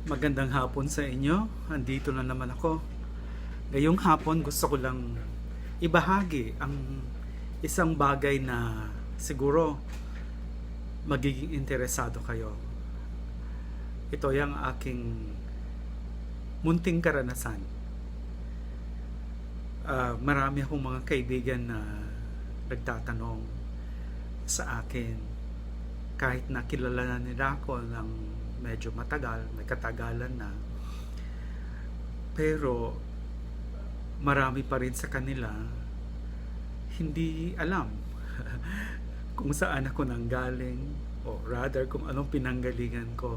Magandang hapon sa inyo. Andito na naman ako. Ngayong hapon gusto ko lang ibahagi ang isang bagay na siguro magiging interesado kayo. Ito yung aking munting karanasan. Marami akong mga kaibigan na nagtatanong sa akin kahit na kilala na nila ako ng medyo matagal, may katagalan na. Pero marami pa rin sa kanila hindi alam kung saan ako nanggaling o rather kung anong pinanggalingan ko.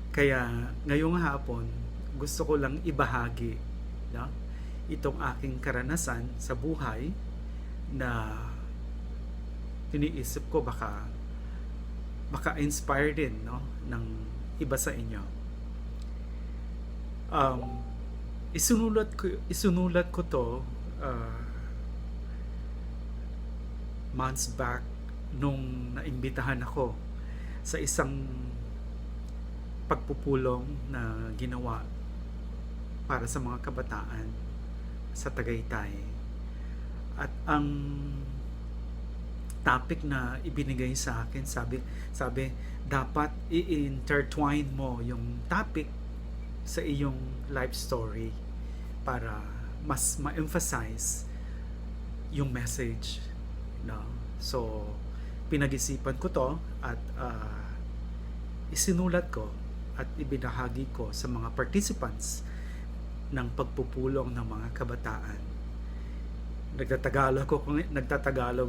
Kaya ngayong hapon gusto ko lang ibahagi no? Itong aking karanasan sa buhay na iniisip ko baka inspire din no ng iba sa inyo. Isunulat ko to months back nung naimbitahan ako sa isang pagpupulong na ginawa para sa mga kabataan sa Tagaytay. At ang topic na ibinigay sa akin, sabi dapat i-intertwine mo yung topic sa iyong life story para mas ma-emphasize yung message, no? So pinag-isipan ko to at isinulat ko at ibinahagi ko sa mga participants ng pagpupulong ng mga kabataan. Nagtatagalog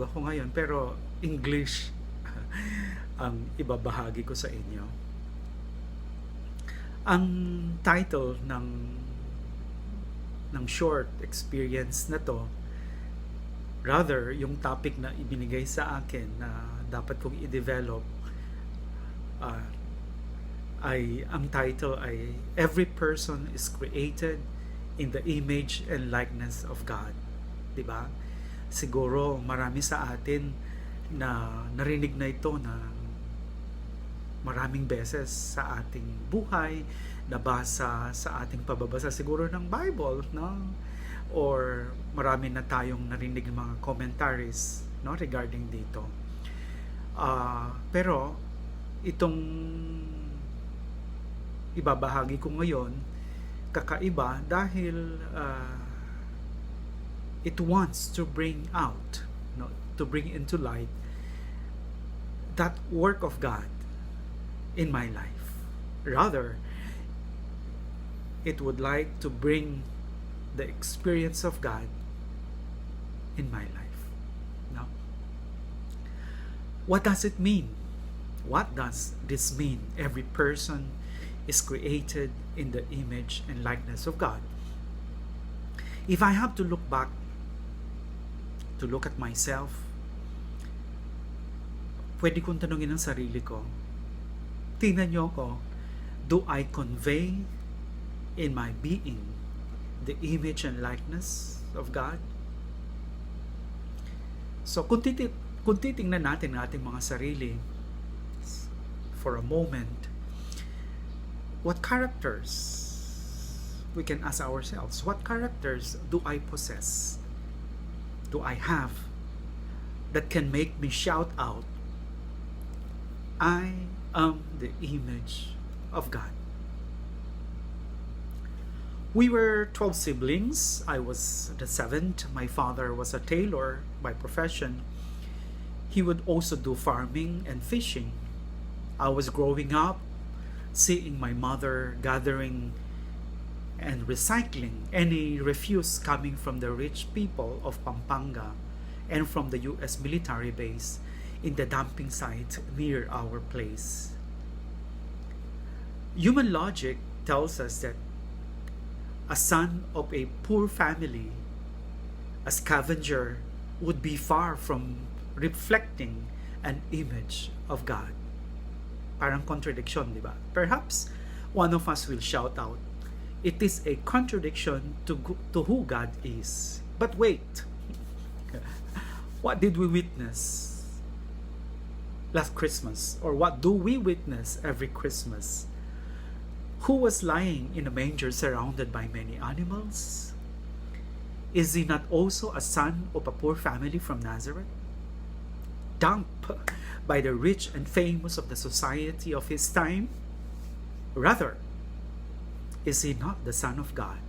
ako ngayon pero English ang ibabahagi ko sa inyo. Ang title ng short experience na to, rather yung topic na ibinigay sa akin na dapat kong i-develop, ang title ay Every Person is Created in the Image and Likeness of God. Diba? Siguro marami sa atin na narinig na ito na maraming beses sa ating buhay, nabasa sa ating pababasa siguro ng Bible, no? Or marami na tayong narinig mga commentaries, no, regarding dito. Pero itong ibabahagi ko ngayon kakaiba dahil it wants to bring out, no, to bring into light that work of God in my life. Rather, it would like to bring the experience of God in my life. No? What does it mean? What does this mean? Every person is created in the image and likeness of God. If I have to look back, to look at myself, pwede kong tanungin ang sarili ko, tingnan nyo ko, do I convey in my being the image and likeness of God? So kung titingnan natin ang ating mga sarili for a moment, what characters, we can ask ourselves, what characters do I possess? Do I have that can make me shout out, I am the image of God? We were 12 siblings. I was the 7th. My father was a tailor by profession. He would also do farming and fishing. I was growing up seeing my mother gathering and recycling any refuse coming from the rich people of Pampanga and from the US military base in the dumping site near our place. Human logic tells us that a son of a poor family, a scavenger, would be far from reflecting an image of God. Parang contradiction, di ba? Perhaps one of us will shout out, it is a contradiction to who God is. But wait, what did we witness last Christmas? Or what do we witness every Christmas? who was lying in a manger surrounded by many animals? Is he not also a son of a poor family from Nazareth, dumped by the rich and famous of the society of his time? Rather, is he not the Son of God?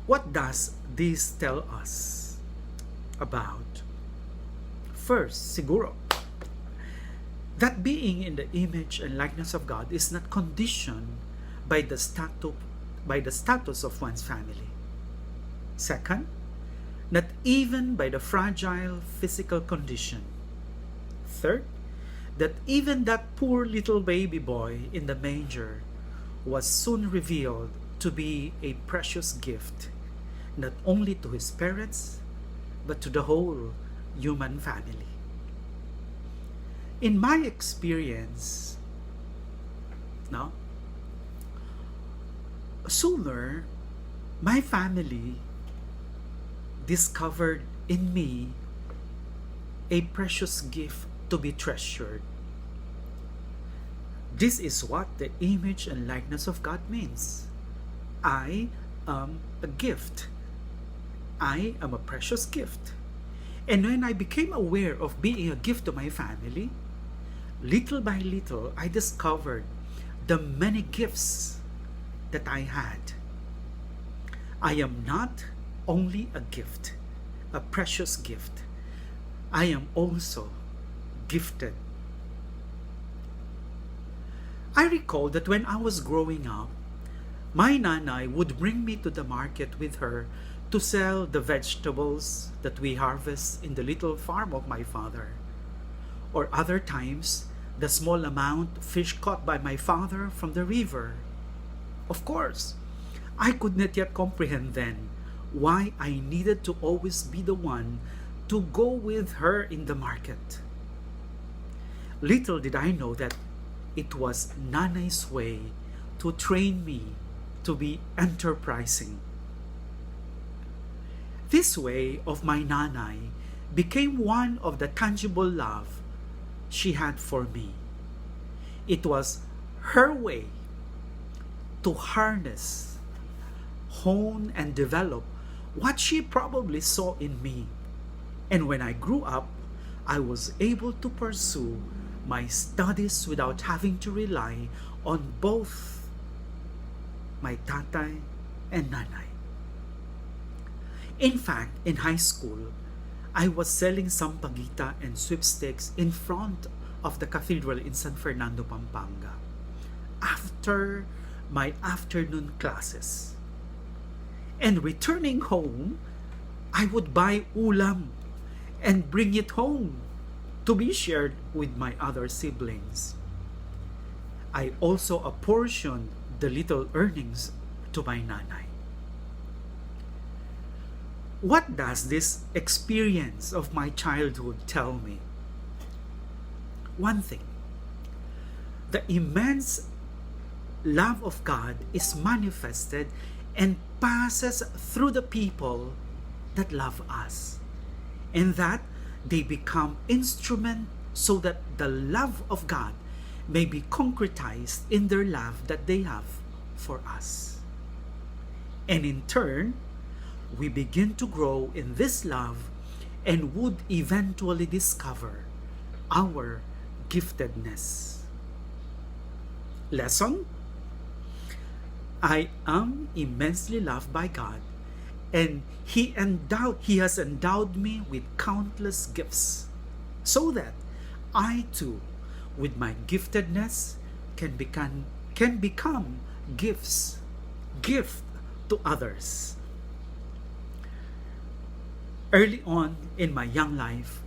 What does this tell us about? First, siguro, that being in the image and likeness of God is not conditioned by the status of one's family. Second, not even by the fragile physical condition. Third, that even that poor little baby boy in the manger was soon revealed to be a precious gift, not only to his parents, but to the whole human family. In my experience, sooner my family discovered in me a precious gift to be treasured. This is what the image and likeness of God means. I am a gift. I am a precious gift. And when I became aware of being a gift to my family, little by little, I discovered the many gifts that I had. I am not only a gift, a precious gift. I am also gifted. I recall that when I was growing up, my nanay would bring me to the market with her to sell the vegetables that we harvest in the little farm of my father. Or other times, the small amount of fish caught by my father from the river. Of course, I could not yet comprehend then why I needed to always be the one to go with her in the market. Little did I know that it was Nanay's way to train me to be enterprising. This way of my nanay became one of the tangible love she had for me. It was her way to harness, hone, and develop what she probably saw in me. And when I grew up, I was able to pursue my studies without having to rely on both my tatay and nanay. In fact, in high school, I was selling sampaguita and sweepstakes in front of the cathedral in San Fernando, Pampanga, after my afternoon classes. And returning home, I would buy ulam and bring it home to be shared with my other siblings. I also apportioned the little earnings to my nanay. What does this experience of my childhood tell me? One thing, the immense love of God is manifested and passes through the people that love us, and that they become instrument so that the love of God may be concretized in their love that they have for us. And in turn, we begin to grow in this love and would eventually discover our giftedness. Lesson: I am immensely loved by God, and He has endowed me with countless gifts, so that I too, with my giftedness, can become gift to others. Early on in my young life,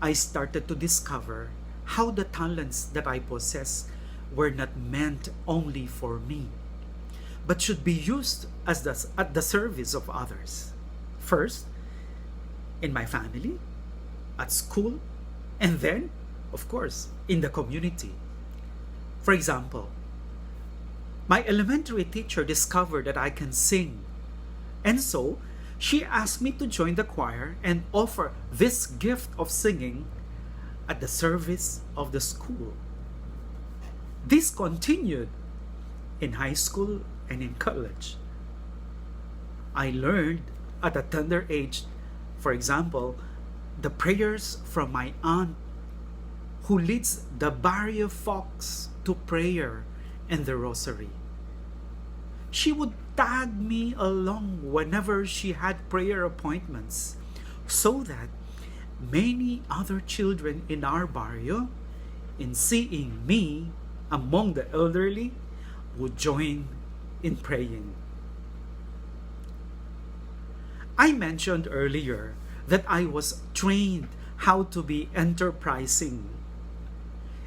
I started to discover how the talents that I possess were not meant only for me, but should be used at the service of others. First, in my family, at school, and then, of course, in the community. For example, my elementary teacher discovered that I can sing, and so she asked me to join the choir and offer this gift of singing at the service of the school. This continued in high school and in college. I learned at a tender age, for example, the prayers from my aunt who leads the barrio folks to prayer and the rosary. She would tag me along whenever she had prayer appointments so that many other children in our barrio, in seeing me among the elderly, would join in praying. I mentioned earlier that I was trained how to be enterprising,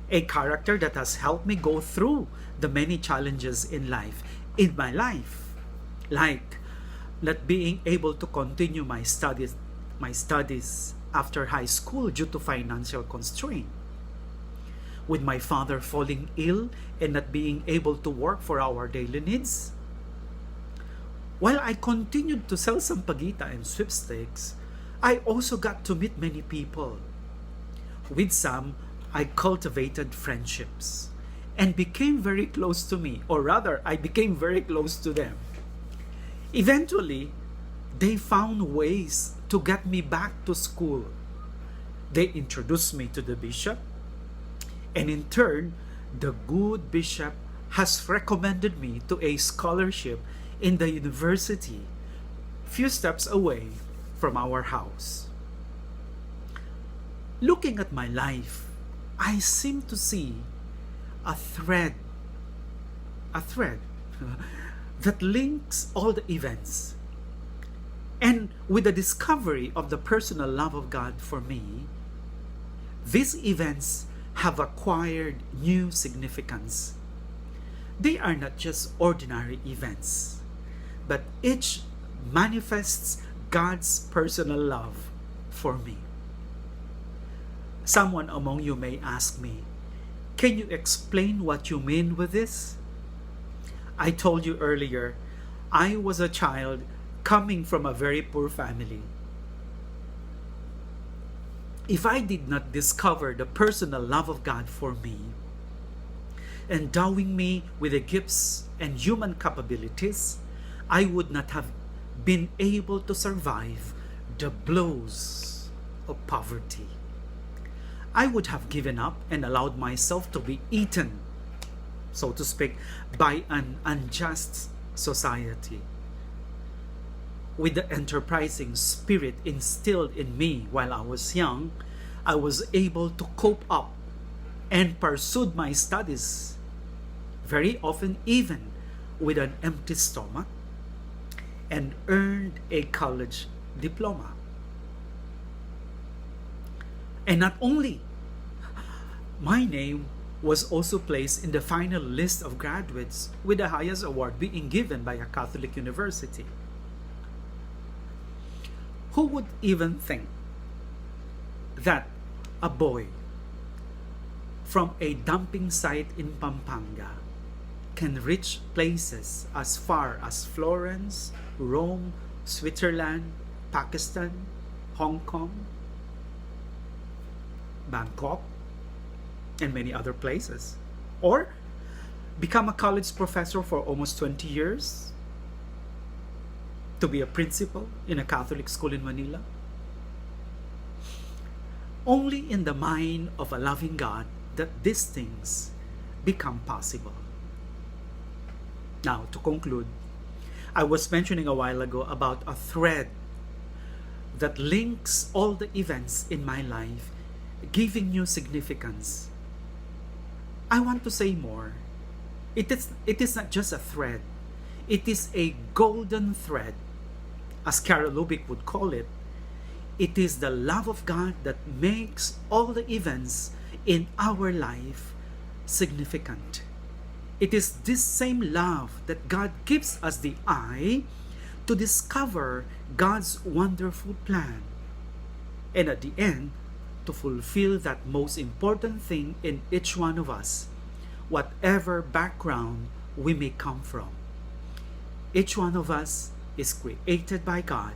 a character that has helped me go through the many challenges in my life, like not being able to continue my studies after high school due to financial constraint, with my father falling ill and not being able to work for our daily needs. While I continued to sell sampaguita and sweepstakes, I also got to meet many people. With some, I cultivated friendships and became very close to me, or rather, I became very close to them. Eventually, they found ways to get me back to school. They introduced me to the bishop, and in turn, the good bishop has recommended me to a scholarship in the university, few steps away from our house. Looking at my life, I seem to see a thread that links all the events. And with the discovery of the personal love of God for me, these events have acquired new significance. They are not just ordinary events, but each manifests God's personal love for me. Someone among you may ask me, can you explain what you mean with this? I told you earlier, I was a child coming from a very poor family. If I did not discover the personal love of God for me, endowing me with the gifts and human capabilities, I would not have been able to survive the blows of poverty. I would have given up and allowed myself to be eaten, so to speak, by an unjust society. With the enterprising spirit instilled in me while I was young, I was able to cope up and pursued my studies, very often even with an empty stomach, and earned a college diploma. And not only, my name was also placed in the final list of graduates with the highest award being given by a Catholic university. Who would even think that a boy from a dumping site in Pampanga can reach places as far as Florence, Rome, Switzerland, Pakistan, Hong Kong, Bangkok, and many other places? Or become a college professor for almost 20 years? To be a principal in a Catholic school in Manila? Only in the mind of a loving God that these things become possible. Now, to conclude, I was mentioning a while ago about a thread that links all the events in my life, giving new significance. I want to say more. It is not just a thread. It is a golden thread, as Carol Lubick would call it. It is the love of God that makes all the events in our life significant. It is this same love that God gives us the eye to discover God's wonderful plan, and at the end, to fulfill that most important thing in each one of us, whatever background we may come from. Each one of us is created by God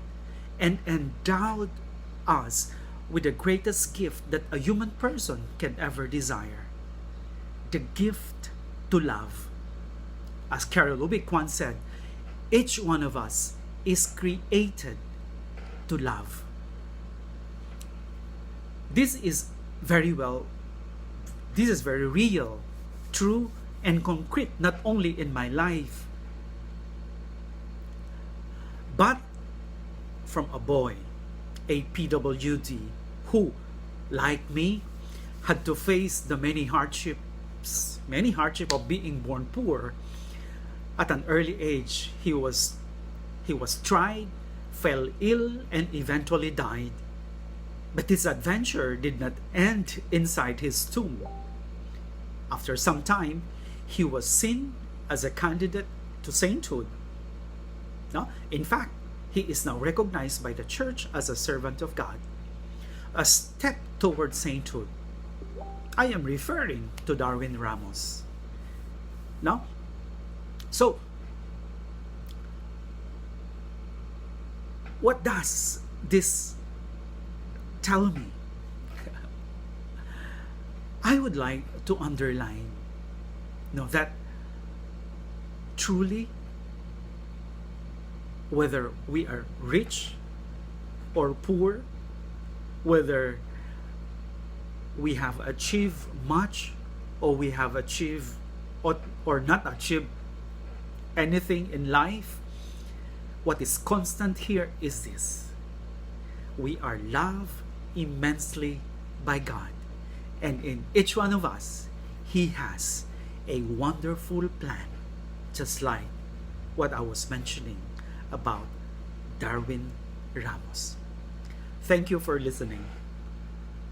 and endowed us with the greatest gift that a human person can ever desire, the gift to love. As Carol Lubick once said, each one of us is created to love. This is very well, this is very real, true, and concrete, not only in my life, but from a boy, a PWD, who, like me, had to face the many hardships of being born poor. At an early age, he was tried, fell ill, and eventually died. But his adventure did not end inside his tomb. After some time, he was seen as a candidate to sainthood. No? In fact, he is now recognized by the church as a servant of God, a step toward sainthood. I am referring to Darwin Ramos. No? So, what does this tell me? I would like to underline that truly, whether we are rich or poor, whether we have achieved much or we have achieved or not achieved anything in life, what is constant here is this: we are loved immensely by God, and in each one of us, He has a wonderful plan, just like what I was mentioning about Darwin Ramos. Thank you for listening.